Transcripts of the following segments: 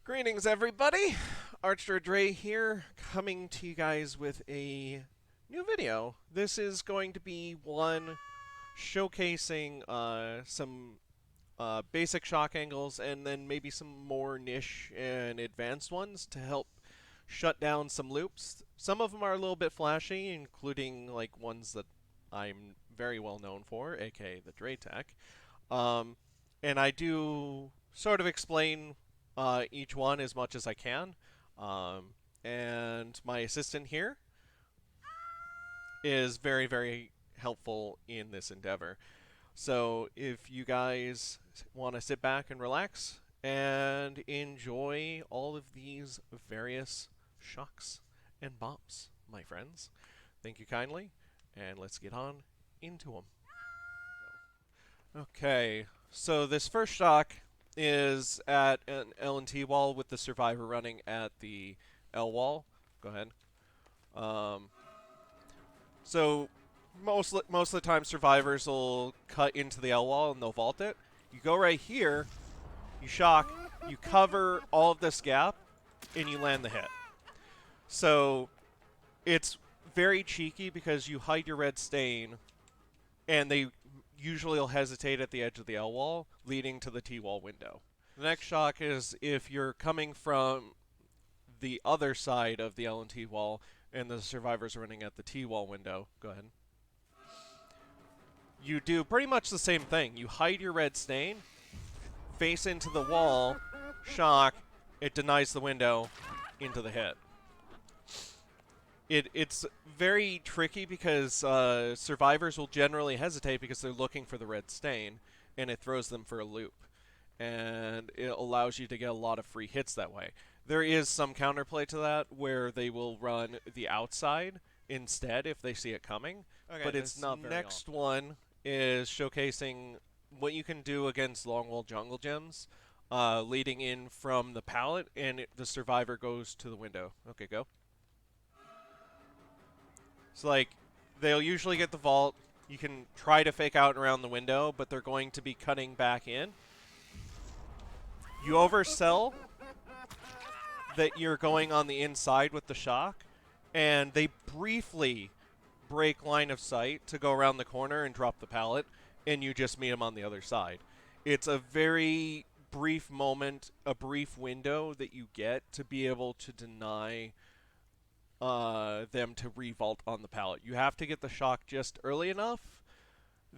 Greetings, everybody! Archer Dre here, coming to you guys with a new video. This is going to be one showcasing some basic shock angles and then maybe some more niche and advanced ones to help shut down some loops. Some of them are a little bit flashy, including like ones that I'm very well known for, aka the Dre Tag. And I do sort of explain each one as much as I can. And my assistant here is very, very helpful in this endeavor. So if you guys want to sit back and relax and enjoy all of these various shocks and bumps, my friends, thank you kindly, and let's get on into them. Okay, so this first shock is at an L and T wall with the survivor running at the L wall. Go ahead. Um, so most of the time survivors will cut into the L wall and they'll vault it. You go right here, you shock, you cover all of this gap, and you land the hit. So it's very cheeky because you hide your red stain, and they usually will hesitate at the edge of the L wall, leading to the T wall window. The next shock is if you're coming from the other side of the L and T wall, and the survivor's running at the T wall window. Go ahead. You do pretty much the same thing. You hide your red stain, face into the wall, shock, it denies the window into the hit. It's very tricky because survivors will generally hesitate because they're looking for the red stain, and it throws them for a loop. And it allows you to get a lot of free hits that way. There is some counterplay to that where they will run the outside instead if they see it coming, okay, but it's not very next often. One is showcasing what you can do against long wall jungle gems, leading in from the pallet, and the survivor goes to the window. Okay, go. So, like, they'll usually get the vault. You can try to fake out around the window, but they're going to be cutting back in. You oversell that you're going on the inside with the shock, and they briefly break line of sight to go around the corner and drop the pallet, and you just meet them on the other side. It's a very brief moment, a brief window that you get to be able to deny them to revault on the pallet. You have to get the shock just early enough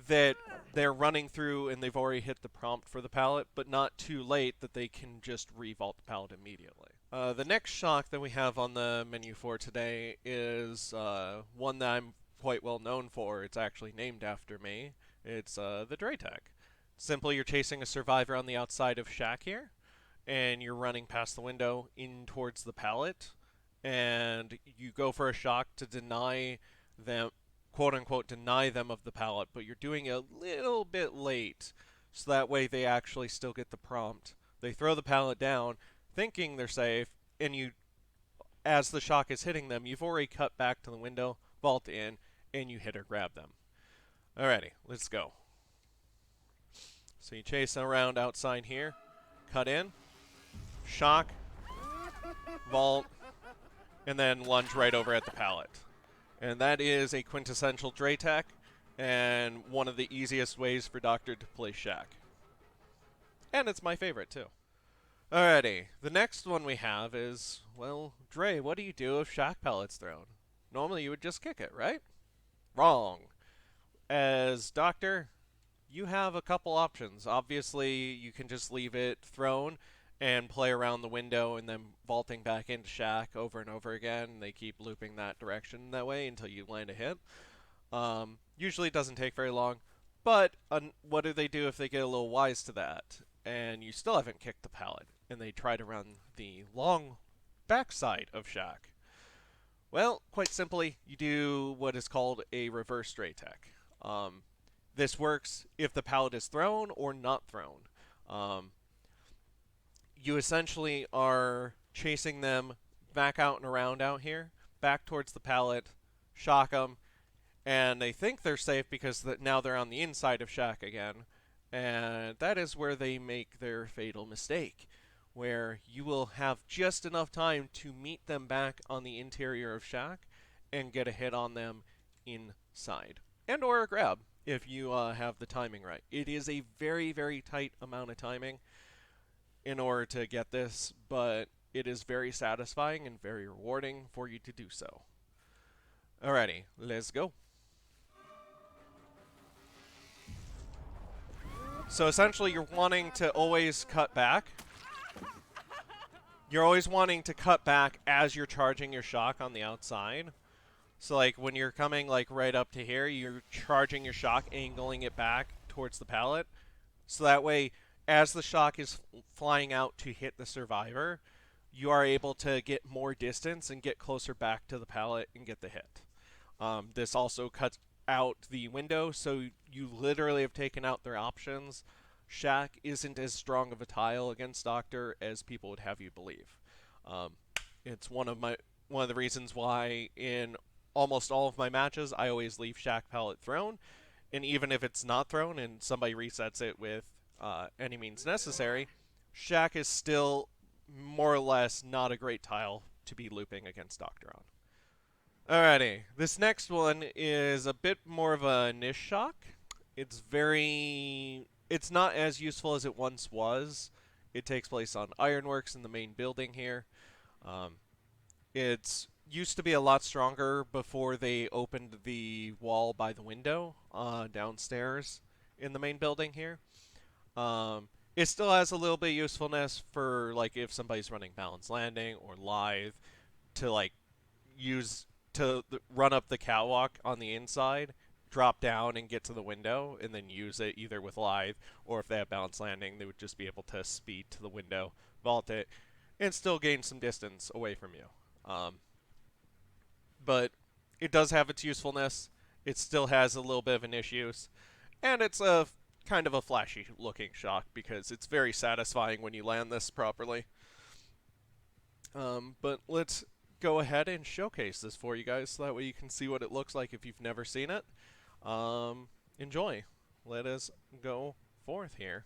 that they're running through and they've already hit the prompt for the pallet, but not too late that they can just revault the pallet immediately. The next shock that we have on the menu for today is one that I'm quite well known for. It's actually named after me. It's the Dre Tag. Simply, you're chasing a survivor on the outside of shack here, and you're running past the window in towards the pallet, and you go for a shock to deny them, quote-unquote, deny them of the pallet, but you're doing it a little bit late, so that way they actually still get the prompt. They throw the pallet down, thinking they're safe, and you, as the shock is hitting them, you've already cut back to the window, vault in, and you hit or grab them. Alrighty, let's go. So you chase around outside here, cut in, shock, vault, and then lunge right over at the pallet. And that is a quintessential Dre Tag, and one of the easiest ways for Doctor to play shack. And it's my favorite, too. Alrighty, the next one we have is, well, Dre, what do you do if shack pallet's thrown? Normally you would just kick it, right? Wrong. As Doctor, you have a couple options. Obviously, you can just leave it thrown and play around the window and then vaulting back into shack over and over again. They keep looping that direction that way until you land a hit. Usually it doesn't take very long, but what do they do if they get a little wise to that and you still haven't kicked the pallet and they try to run the long backside of shack? Well, quite simply, you do what is called a reverse Dre Tag. This works if the pallet is thrown or not thrown. You essentially are chasing them back out and around out here, back towards the pallet, shock them, and they think they're safe because now they're on the inside of shack again, and that is where they make their fatal mistake, where you will have just enough time to meet them back on the interior of Shack and get a hit on them inside. And or a grab if you have the timing right. It is a very, very tight amount of timing in order to get this, but it is very satisfying and very rewarding for you to do so. Alrighty, let's go. So essentially you're wanting to always cut back. You're always wanting to cut back as you're charging your shock on the outside. So like when you're coming like right up to here, you're charging your shock, angling it back towards the pallet. So that way, as the shock is flying out to hit the survivor, you are able to get more distance and get closer back to the pallet and get the hit. This also cuts out the window, so you literally have taken out their options. Shack isn't as strong of a tile against Doctor as people would have you believe. It's one of the reasons why in almost all of my matches I always leave Shack pallet thrown, and even if it's not thrown and somebody resets it with any means necessary, Shack is still more or less not a great tile to be looping against Doctor on. Alrighty, this next one is a bit more of a niche shock. It's not as useful as it once was. It takes place on Ironworks in the main building here. It's used to be a lot stronger before they opened the wall by the window downstairs in the main building here. It still has a little bit of usefulness for like if somebody's running Balanced Landing or Lithe to like run up the catwalk on the inside, drop down and get to the window, and then use it either with Lithe, or if they have Balanced Landing, they would just be able to speed to the window, vault it, and still gain some distance away from you. But it does have its usefulness. It still has a little bit of an issues, and it's a kind of a flashy looking shock because it's very satisfying when you land this properly. But let's go ahead and showcase this for you guys so that way you can see what it looks like if you've never seen it. Enjoy. Let us go forth here.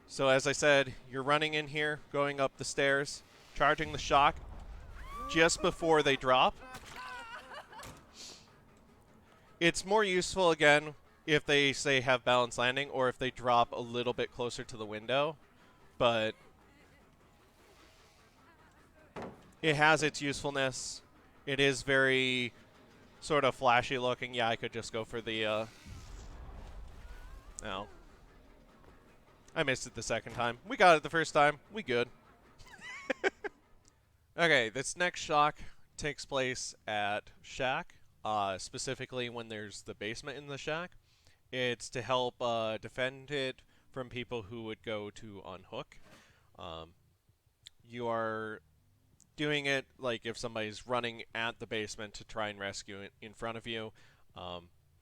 So as I said, you're running in here, going up the stairs, charging the shock just before they drop. It's more useful again if they say have Balanced Landing or if they drop a little bit closer to the window, but it has its usefulness. It is very sort of flashy looking. Yeah, I could just go for the, no. I missed it the second time. We got it the first time. We good. Okay, this next shock takes place at Shack, specifically when there's the basement in the Shack. It's to help defend it from people who would go to unhook. You are doing it like if somebody's running at the basement to try and rescue it in front of you.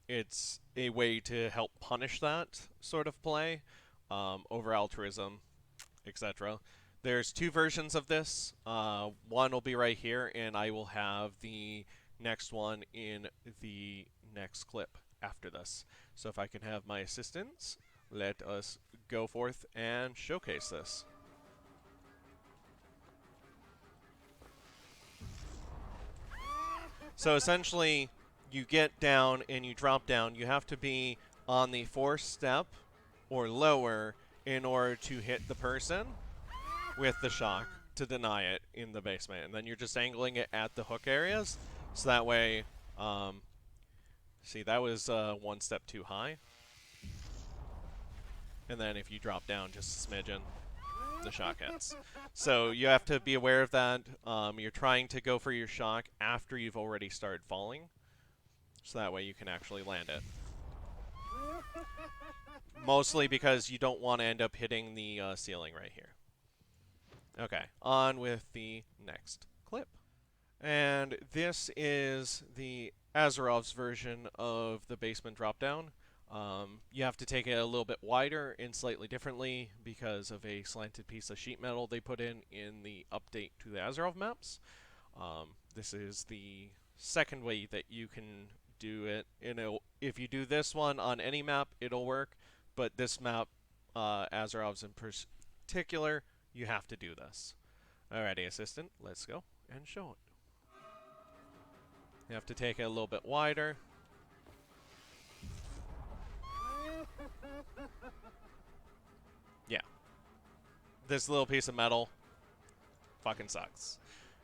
It's a way to help punish that sort of play over altruism, etc. There's two versions of this. One will be right here, and I will have the next one in the next clip after this. So if I can have my assistants, let us go forth and showcase this. So essentially, you get down and you drop down. You have to be on the fourth step or lower in order to hit the person with the shock to deny it in the basement. And then you're just angling it at the hook areas. So that way, see, that was one step too high. And then if you drop down just a smidgen, the shock hits. So you have to be aware of that. You're trying to go for your shock after you've already started falling. So that way you can actually land it. Mostly because you don't want to end up hitting the ceiling right here. Okay, on with the next clip. And this is the Azarov's version of the basement dropdown. You have to take it a little bit wider and slightly differently because of a slanted piece of sheet metal they put in the update to the Azarov maps. This is the second way that you can do it. If you do this one on any map, it'll work, but this map, Azarov's in particular, you have to do this. Alrighty, assistant, let's go and show it. You have to take it a little bit wider. Yeah. This little piece of metal fucking sucks.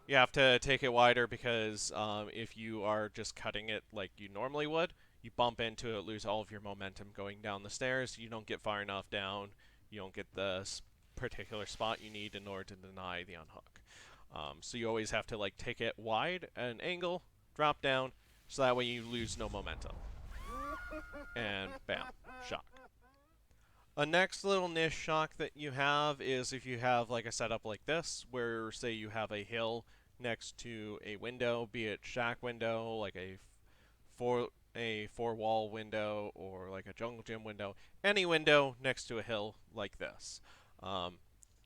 You have to take it wider because if you are just cutting it like you normally would, you bump into it, lose all of your momentum going down the stairs. You don't get far enough down. You don't get the particular spot you need in order to deny the unhook. So you always have to like take it wide at an angle, drop down, so that way you lose no momentum. And bam, shock. A next little niche shock that you have is if you have like a setup like this, where say you have a hill next to a window, be it shack window, like a four wall window, or like a jungle gym window, any window next to a hill like this.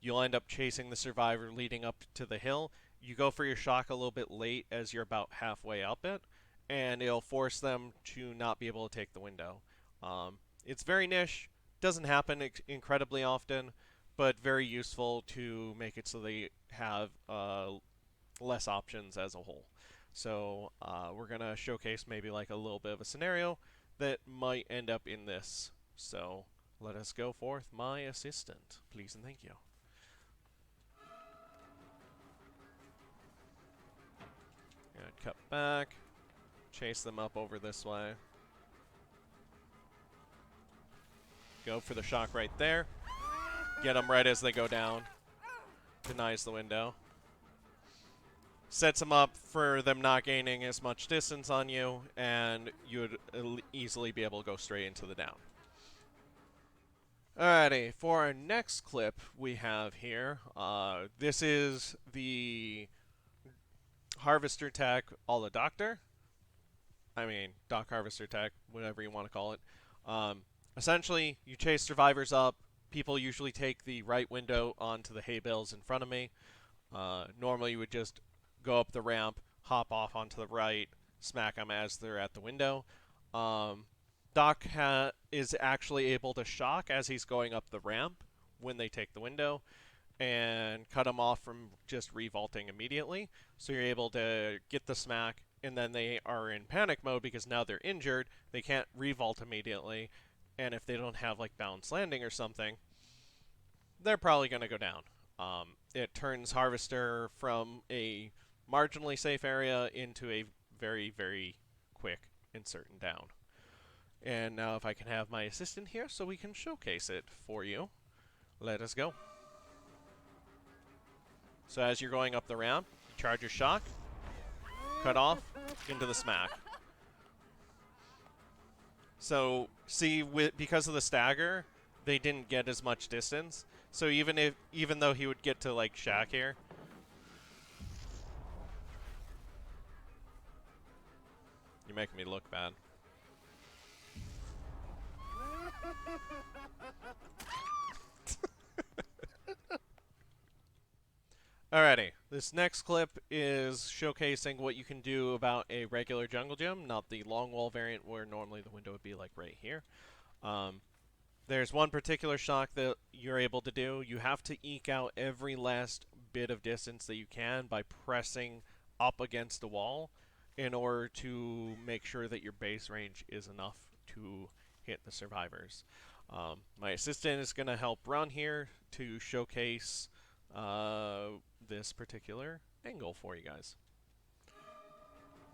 You'll end up chasing the survivor leading up to the hill. You go for your shock a little bit late as you're about halfway up it, and it'll force them to not be able to take the window. It's very niche. Doesn't happen incredibly often, but very useful to make it so they have less options as a whole. So we're going to showcase maybe like a little bit of a scenario that might end up in this. So let us go forth, my assistant. Please and thank you. Gonna cut back, chase them up over this way. Go for the shock right there. Get them right as they go down. Denies the window. Sets them up for them not gaining as much distance on you, and you would easily be able to go straight into the down. Alrighty, for our next clip we have here, this is the Harvester Tag a la Doctor. I mean, Doc Harvester Tag, whatever you want to call it. Essentially, you chase survivors up. People usually take the right window onto the hay bales in front of me. Normally, you would just go up the ramp, hop off onto the right, smack them as they're at the window. Doc is actually able to shock as he's going up the ramp when they take the window, and cut them off from just revaulting immediately. So you're able to get the smack, and then they are in panic mode because now they're injured. They can't revault immediately. And if they don't have like balanced landing or something, they're probably going to go down. It turns Harvester from a marginally safe area into a very, very quick and certain down. And now if I can have my assistant here so we can showcase it for you. Let us go. So as you're going up the ramp, you charge your shock, cut off, into the smack. So, see, because of the stagger, they didn't get as much distance. So even though he would get to like shack here, you're making me look bad. Alrighty, this next clip is showcasing what you can do about a regular jungle gym, not the long wall variant where normally the window would be like right here. There's one particular shock that you're able to do. You have to eke out every last bit of distance that you can by pressing up against a wall in order to make sure that your base range is enough to hit the survivors. My assistant is going to help run here to showcase this particular angle for you guys.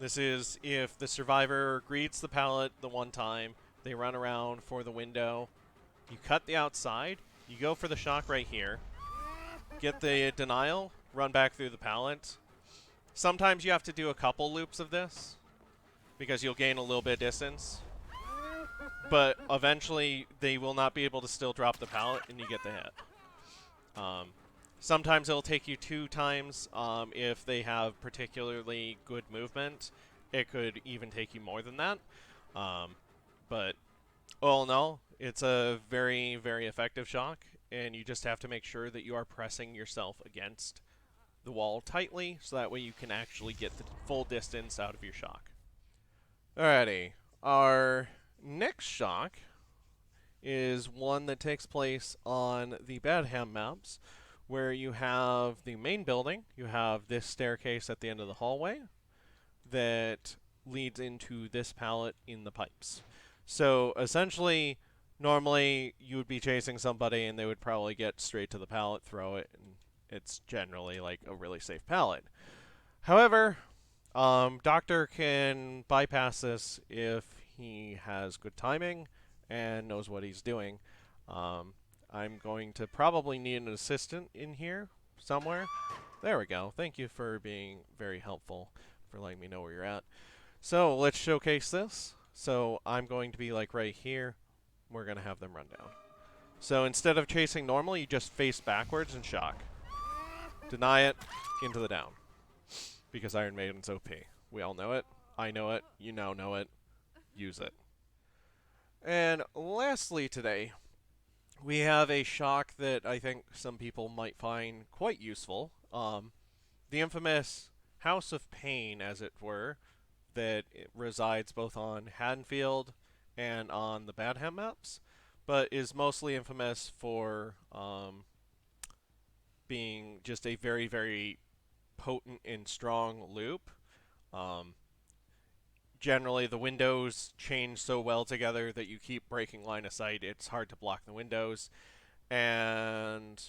This is if the survivor greets the pallet the one time, they run around for the window, you cut the outside, you go for the shock right here, get the denial, run back through the pallet. Sometimes you have to do a couple loops of this because you'll gain a little bit of distance, but eventually they will not be able to still drop the pallet and you get the hit. Sometimes it'll take you 2 times if they have particularly good movement. It could even take you more than that. But all in all, it's a very, very effective shock, and you just have to make sure that you are pressing yourself against the wall tightly so that way you can actually get the full distance out of your shock. Alrighty, our next shock is one that takes place on the Badham maps, where you have the main building, you have this staircase at the end of the hallway that leads into this pallet in the pipes. So essentially, normally you would be chasing somebody and they would probably get straight to the pallet, throw it, and it's generally like a really safe pallet. However, Doctor can bypass this if he has good timing and knows what he's doing. I'm going to probably need an assistant in here somewhere. There we go. Thank you for being very helpful, for letting me know where you're at. So let's showcase this. So I'm going to be like right here. We're going to have them run down. So instead of chasing normal, you just face backwards and shock. Deny it, into the down. Because Iron Maiden's OP. We all know it. I know it. You now know it. Use it. And lastly today, we have a shock that I think some people might find quite useful. The infamous House of Pain, as it were, that it resides both on Haddonfield and on the Badham maps, but is mostly infamous for being just a very, very potent and strong loop. Generally, the windows change so well together that you keep breaking line of sight. It's hard to block the windows. And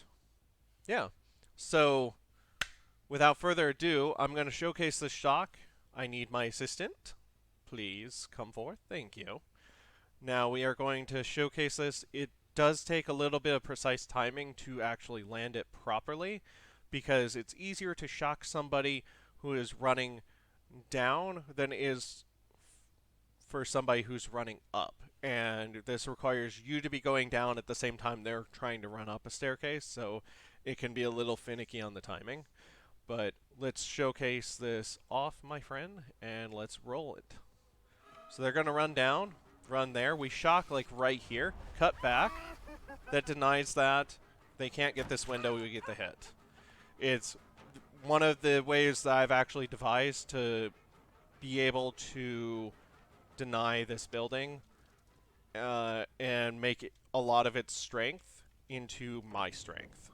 yeah, so without further ado, I'm going to showcase this shock. I need my assistant. Please come forth. Thank you. Now we are going to showcase this. It does take a little bit of precise timing to actually land it properly, because it's easier to shock somebody who is running down than it is for somebody who's running up. And this requires you to be going down at the same time they're trying to run up a staircase, so it can be a little finicky on the timing. But let's showcase this off, my friend, and let's roll it. So they're going to run down, run there. We shock like right here, cut back. That denies that. They can't get this window, we get the hit. It's one of the ways that I've actually devised to be able to deny this building and make it, a lot of its strength into my strength.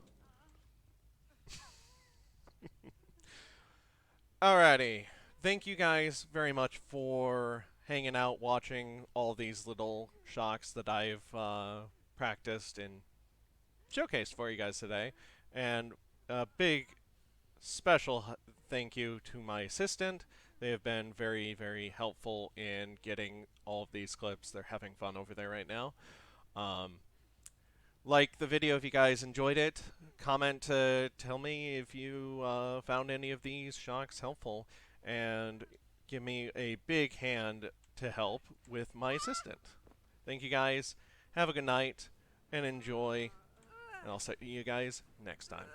Alrighty. Thank you guys very much for hanging out, watching all these little shocks that I've practiced and showcased for you guys today. And a big special thank you to my assistant. They have been very, very helpful in getting all of these clips. They're having fun over there right now. Like the video if you guys enjoyed it. Comment to tell me if you found any of these shocks helpful. And give me a big hand to help with my assistant. Thank you guys. Have a good night and enjoy. And I'll see you guys next time.